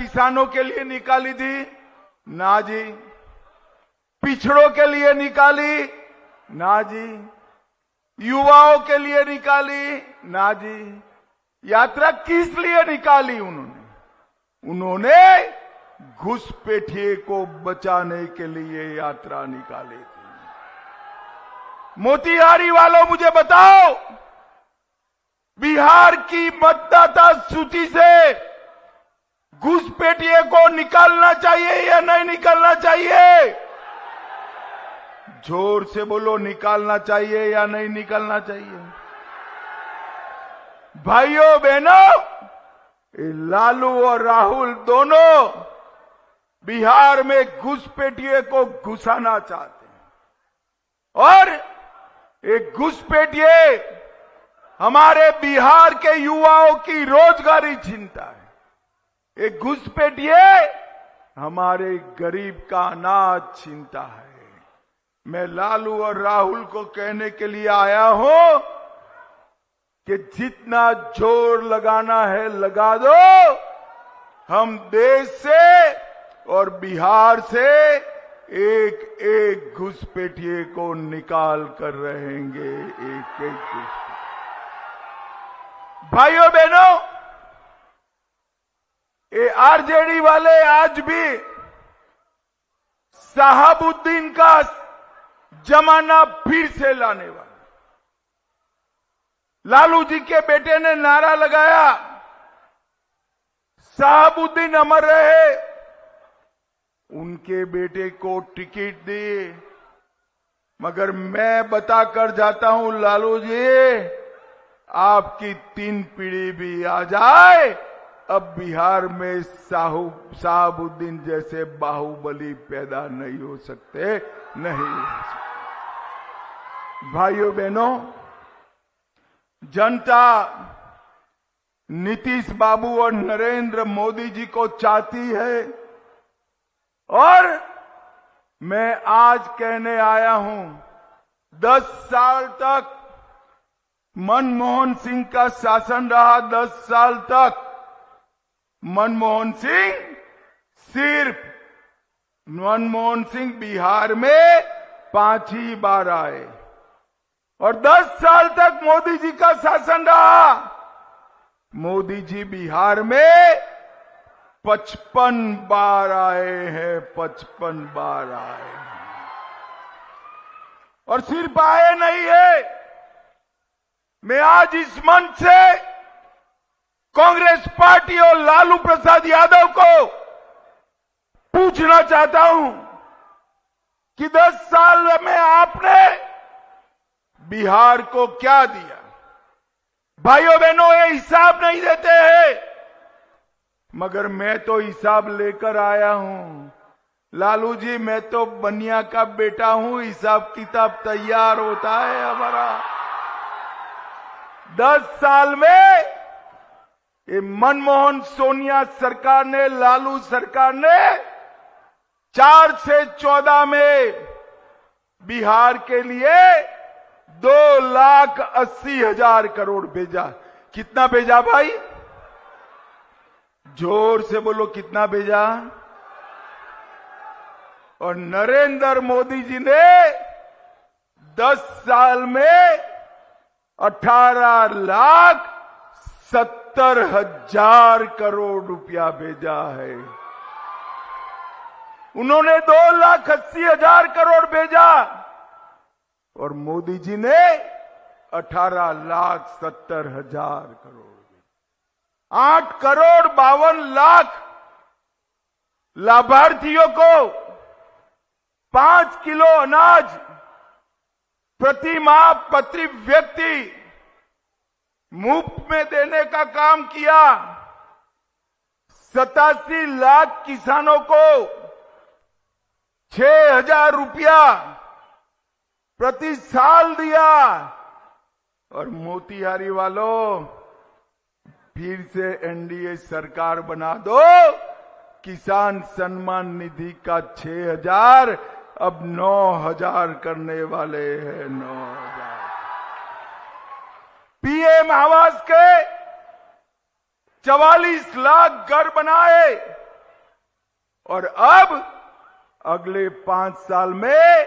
किसानों के लिए निकाली थी? ना जी। पिछड़ों के लिए निकाली? ना जी। युवाओं के लिए निकाली? ना जी। यात्रा किस लिए निकाली उन्होंने घुसपैठिए को बचाने के लिए यात्रा निकाली थी। मोतिहारी वालों मुझे बताओ, बिहार की मतदाता सूची से घुसपैठिए को निकालना चाहिए या नहीं निकालना चाहिए? जोर से बोलो, निकालना चाहिए या नहीं निकालना चाहिए? भाइयों बहनों, लालू और राहुल दोनों बिहार में घुसपैठिए को घुसाना चाहते हैं और एक घुसपैठिए हमारे बिहार के युवाओं की रोजगारी छीनता है। एक घुसपैठिए हमारे गरीब का अनाज छीनता है। मैं लालू और राहुल को कहने के लिए आया हूं कि जितना जोर लगाना है लगा दो। हम देश से और बिहार से एक एक घुसपैठिए को निकाल कर रहेंगे, एक एक घुसपैठिए। भाइयों बहनों, ये आरजेडी वाले आज भी शहाबुद्दीन का जमाना फिर से लाने वाले। लालू जी के बेटे ने नारा लगाया, शहाबुद्दीन अमर रहे। उनके बेटे को टिकट दिए, मगर मैं बताकर जाता हूं लालू जी, आपकी 3 पीढ़ी भी आ जाए, अब बिहार में शहाबुद्दीन जैसे बाहुबली पैदा नहीं हो सकते, नहीं हो सकते। भाइयों बहनों, जनता नीतीश बाबू और नरेंद्र मोदी जी को चाहती है और मैं आज कहने आया हूं, 10 साल तक मनमोहन सिंह का शासन रहा। 10 साल तक मनमोहन सिंह बिहार में 5 ही बार आए और 10 साल तक मोदी जी का शासन रहा। मोदी जी बिहार में 55 बार आए हैं, 55 बार आए हैं। और सिर्फ आए नहीं है, मैं आज इस मंच से कांग्रेस पार्टी और लालू प्रसाद यादव को पूछना चाहता हूं कि 10 साल में आपने बिहार को क्या दिया? भाइयों बहनों, ये हिसाब नहीं देते हैं, मगर मैं तो हिसाब लेकर आया हूं। लालू जी, मैं तो बनिया का बेटा हूं, हिसाब किताब तैयार होता है हमारा। 10 साल में ये मनमोहन सोनिया सरकार ने, लालू सरकार ने 4 से 14 में बिहार के लिए 2,80,000 करोड़ भेजा। कितना भेजा भाई? जोर से बोलो, कितना भेजा? और नरेंद्र मोदी जी ने 10 साल में 18,70,000 करोड़ रुपया भेजा है। उन्होंने 2,80,000 करोड़ भेजा और मोदी जी ने 18,70,000 करोड़। 8,52,00,000 लाभार्थियों को 5 किलो अनाज प्रति माह प्रति व्यक्ति मुफ्त में देने का काम किया। 87 लाख किसानों को 6,000 रुपया प्रति साल दिया। और मोतिहारी वालों, फिर से एनडीए सरकार बना दो, किसान सम्मान निधि का 6,000 अब 9,000 करने वाले हैं। 9,000 पीएम आवास के 44 लाख घर बनाए, और अब अगले 5 साल में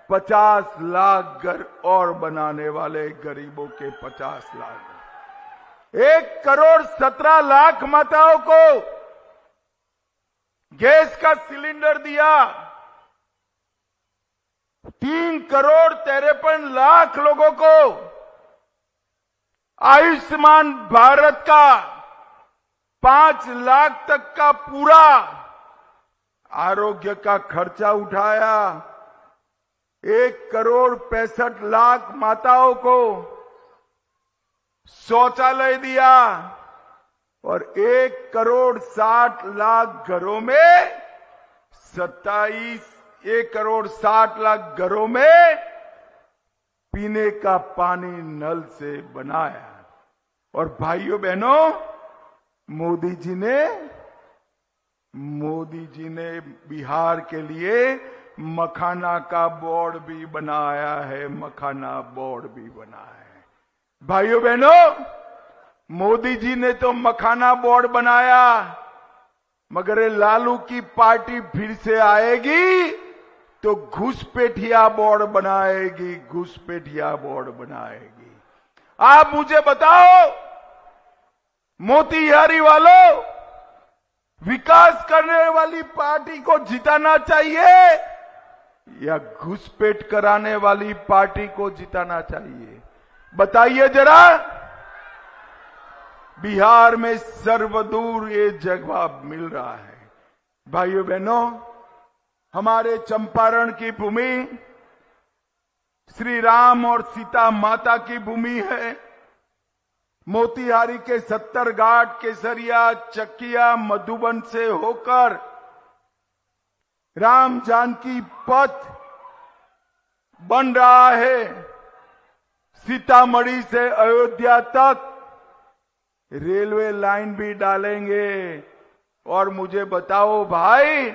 50 लाख घर और बनाने वाले, गरीबों के 50 लाख। 1,17,00,000 माताओं को गैस का सिलेंडर दिया। 3,53,00,000 लोगों को आयुष्मान भारत का 5 लाख तक का पूरा आरोग्य का खर्चा उठाया। 1,65,00,000 माताओं को शौचालय दिया और 1,60,00,000 घरों में 1,60,00,000 घरों में पीने का पानी नल से बनाया। और भाइयों बहनों, मोदी जी ने बिहार के लिए मखाना का बोर्ड भी बनाया है, मखाना बोर्ड भी बनाया है। भाइयों बहनों, मोदी जी ने तो मखाना बोर्ड बनाया, मगर लालू की पार्टी फिर से आएगी तो घुसपैठिया बोर्ड बनाएगी, घुसपैठिया बोर्ड बनाएगी। आप मुझे बताओ, मोतीहारी वालों, विकास करने वाली पार्टी को जिताना चाहिए या घुसपैठ कराने वाली पार्टी को जिताना चाहिए? बताइए जरा। बिहार में सर्वदूर ये जवाब मिल रहा है। भाइयों बहनों, हमारे चंपारण की भूमि श्री राम और सीता माता की भूमि है। मोतीहारी के 70 घाट, केसरिया, चकिया, मधुबन से होकर राम जानकी पथ बन रहा है। सीतामढ़ी से अयोध्या तक रेलवे लाइन भी डालेंगे। और मुझे बताओ भाई,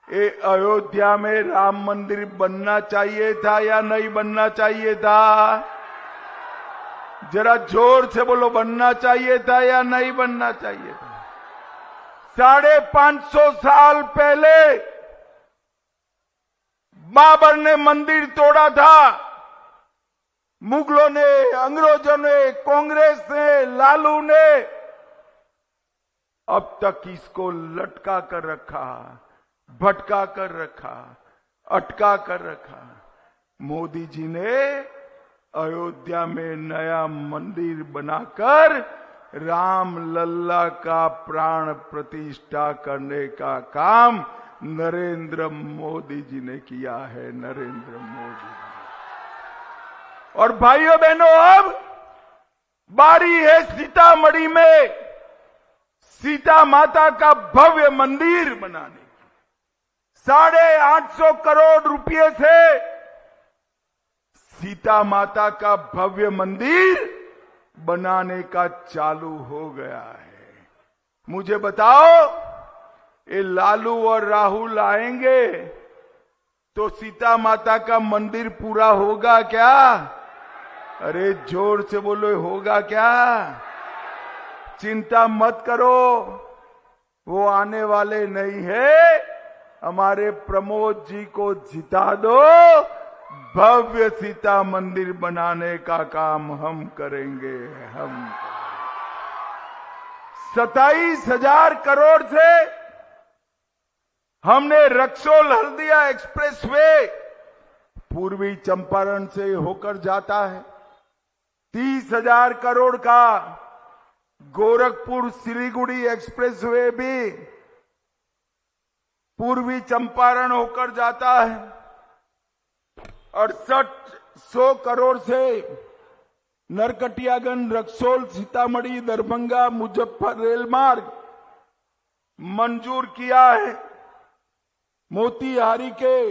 ये अयोध्या में राम मंदिर बनना चाहिए था या नहीं बनना चाहिए था? जरा जोर से बोलो, बनना चाहिए था या नहीं बनना चाहिए था? 550 साल पहले बाबर ने मंदिर तोड़ा था। मुगलों ने, अंग्रेजों ने, कांग्रेस ने, लालू ने अब तक इसको लटका कर रखा, भटका कर रखा, अटका कर रखा। मोदी जी ने अयोध्या में नया मंदिर बनाकर राम लल्ला का प्राण प्रतिष्ठा करने का काम नरेंद्र मोदी जी ने किया है, नरेंद्र मोदी जी। और भाइयों बहनों, अब बारी है सीतामढ़ी में सीता माता का भव्य मंदिर बनाने की। 850 करोड़ रुपए से सीता माता का भव्य मंदिर बनाने का चालू हो गया है। मुझे बताओ, ये लालू और राहुल आएंगे तो सीता माता का मंदिर पूरा होगा क्या? अरे जोर से बोलो, होगा क्या? चिंता मत करो, वो आने वाले नहीं है। हमारे प्रमोद जी को जिता दो, भव्य सीता मंदिर बनाने का काम हम करेंगे। हम 27,000 करोड़ से हमने रक्सौल हल्दिया एक्सप्रेसवे पूर्वी चंपारण से होकर जाता है। 30,000 करोड़ का गोरखपुर सिलीगुड़ी एक्सप्रेसवे भी पूर्वी चंपारण होकर जाता है। 6800 करोड़ से नरकटियागंज, रक्सौल, सीतामढ़ी, दरभंगा, मुजफ्फर रेल मार्ग मंजूर किया है। मोतीहारी के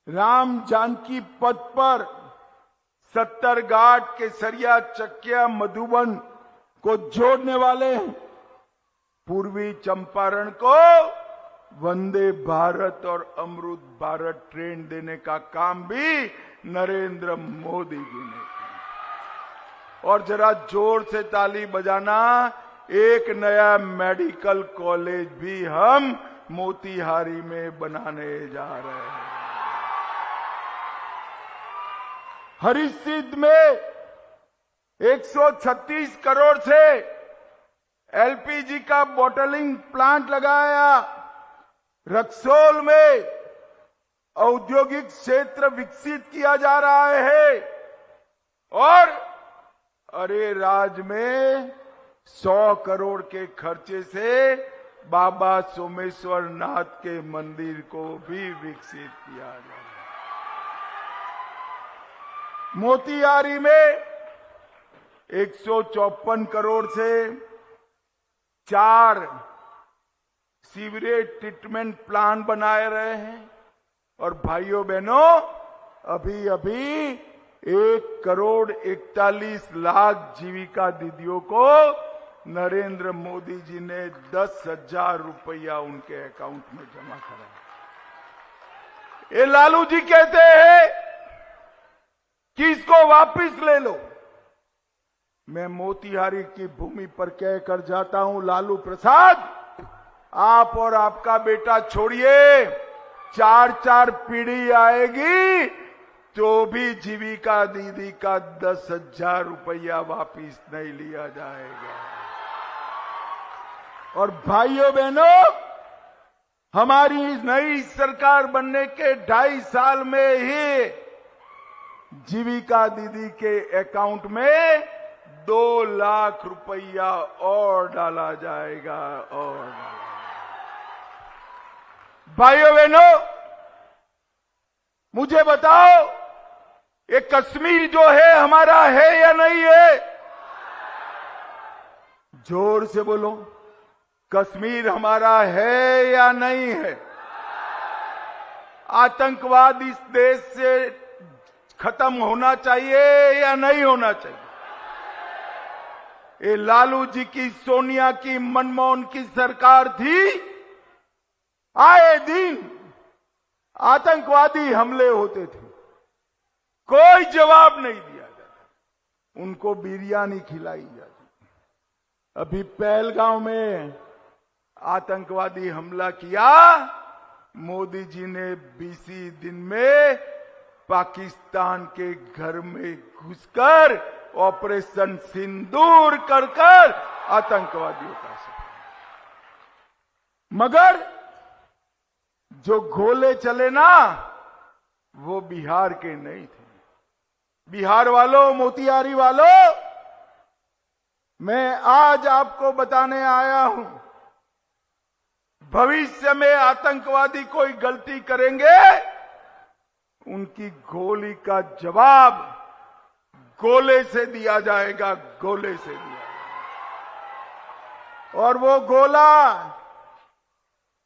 राम जानकी पथ पर 70 घाट, केसरिया, चकिया, मधुबन को जोड़ने वाले हैं। पूर्वी चंपारण को वंदे भारत और अमृत भारत ट्रेन देने का काम भी नरेंद्र मोदी जी ने किया। और जरा जोर से ताली बजाना, एक नया मेडिकल कॉलेज भी हम मोतिहारी में बनाने जा रहे हैं। हरिसिद्ध में 136 करोड़ से एलपीजी का बॉटलिंग प्लांट लगाया। रक्सौल में औद्योगिक क्षेत्र विकसित किया जा रहा है और अरेराज में 100 करोड़ के खर्चे से बाबा सोमेश्वर नाथ के मंदिर को भी विकसित किया जा रहा है। मोतिहारी में 154 करोड़ से 4 सीवरेज ट्रीटमेंट प्लांट बनाए रहे हैं और भाइयों बहनों अभी 1,41,00,000 जीविका दीदियों को नरेंद्र मोदी जी ने 10,000 रुपया उनके अकाउंट में जमा करा। ये लालू जी कहते हैं कि इसको वापस ले लो। मैं मोतिहारी की भूमि पर कहकर जाता हूं, लालू प्रसाद आप और आपका बेटा छोड़िए, 4 पीढ़ी आएगी तो भी जीविका दीदी का 10,000 रुपया वापिस नहीं लिया जाएगा। और भाइयों बहनों, हमारी नई सरकार बनने के 2.5 साल में ही जीविका दीदी के अकाउंट में 2 लाख रुपया और डाला जाएगा। और भाइयों बहनों, मुझे बताओ ये कश्मीर जो है हमारा है या नहीं है? जोर से बोलो, कश्मीर हमारा है या नहीं है? आतंकवाद इस देश से खत्म होना चाहिए या नहीं होना चाहिए? ये लालू जी की, सोनिया की, मनमोहन की सरकार थी, आए दिन आतंकवादी हमले होते थे, कोई जवाब नहीं दिया जाता, उनको बिरयानी खिलाई जाती। अभी पहलगांव में आतंकवादी हमला किया, मोदी जी ने 20 दिन में पाकिस्तान के घर में घुसकर ऑपरेशन सिंदूर कर आतंकवादियों का सफाया। मगर जो गोले चले ना, वो बिहार के नहीं थे। बिहार वालों, मोतिहारी वालों, मैं आज आपको बताने आया हूं, भविष्य में आतंकवादी कोई गलती करेंगे, उनकी गोली का जवाब गोले से दिया जाएगा, गोले से दिया जाएगा। और वो गोला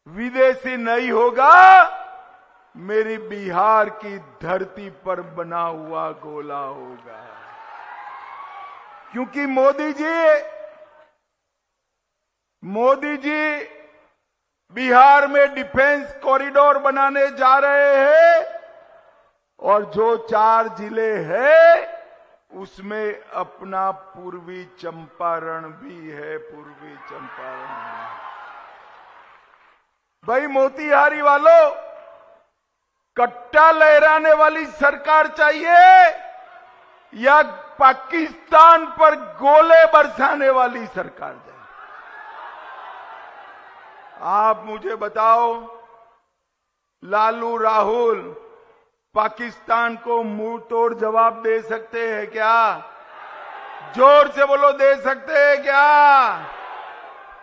विदेशी नहीं होगा, मेरी बिहार की धरती पर बना हुआ गोला होगा। क्योंकि मोदी जी बिहार में डिफेंस कॉरिडोर बनाने जा रहे हैं और जो 4 जिले हैं उसमें अपना पूर्वी चंपारण भी है। पूर्वी चंपारण, भाई मोतिहारी वालों, कट्टा लहराने वाली सरकार चाहिए या पाकिस्तान पर गोले बरसाने वाली सरकार चाहिए? आप मुझे बताओ, लालू राहुल पाकिस्तान को मुंह तोड़ जवाब दे सकते हैं क्या? जोर से बोलो, दे सकते हैं क्या?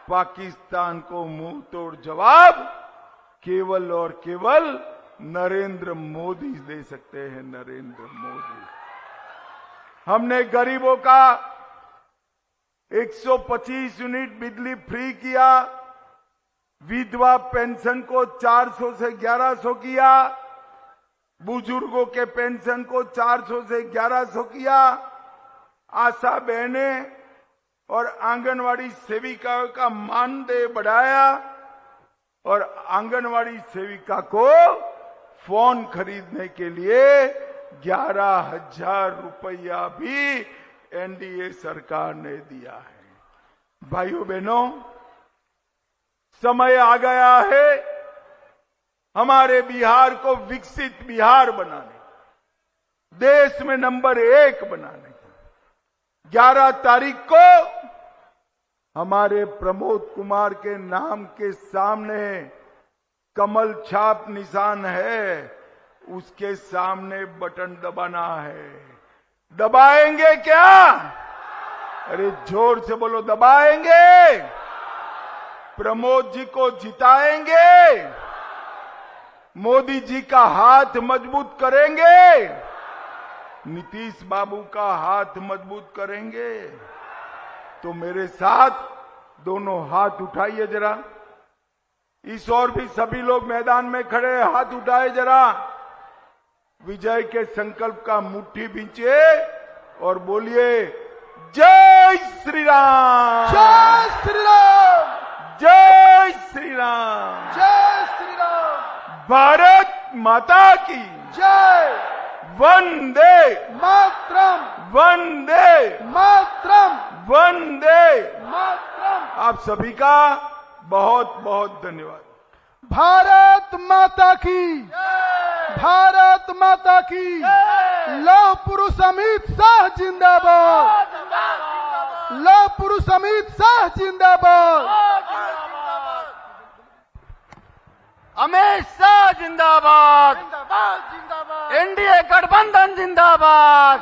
पाकिस्तान को मुंह तोड़ जवाब केवल और केवल नरेंद्र मोदी दे सकते हैं, नरेंद्र मोदी। हमने गरीबों का 125 यूनिट बिजली फ्री किया, विधवा पेंशन को 400 से 1100 किया, बुजुर्गों के पेंशन को 400 से 1100 किया, आशा बहनें और आंगनवाड़ी सेविकाओं का मानदेय बढ़ाया और आंगनवाड़ी सेविका को फोन खरीदने के लिए 11,000 रुपया भी एनडीए सरकार ने दिया है। भाइयों बहनों, समय आ गया है हमारे बिहार को विकसित बिहार बनाने, देश में नंबर 1 बनाने का। 11 तारीख को हमारे प्रमोद कुमार के नाम के सामने कमल छाप निशान है, उसके सामने बटन दबाना है। दबाएंगे क्या? अरे जोर से बोलो, दबाएंगे? प्रमोद जी को जिताएंगे? मोदी जी का हाथ मजबूत करेंगे? नीतीश बाबू का हाथ मजबूत करेंगे? तो मेरे साथ दोनों हाथ उठाइए जरा। इस ओर भी सभी लोग मैदान में खड़े हाथ उठाए जरा। विजय के संकल्प का मुट्ठी बींचे और बोलिए जय श्री राम, जय श्री राम, जय श्री राम, जय श्री राम। भारत माता की जय। वंदे मातरम, वंदे मातरम, वंदे मातरम। आप सभी का बहुत बहुत धन्यवाद। भारत माता की, भारत माता की। लौह पुरुष अमित शाह जिंदाबाद, लौह पुरुष अमित शाह जिंदाबाद, अमित शाह जिंदाबाद, एनडीए गठबंधन जिंदाबाद।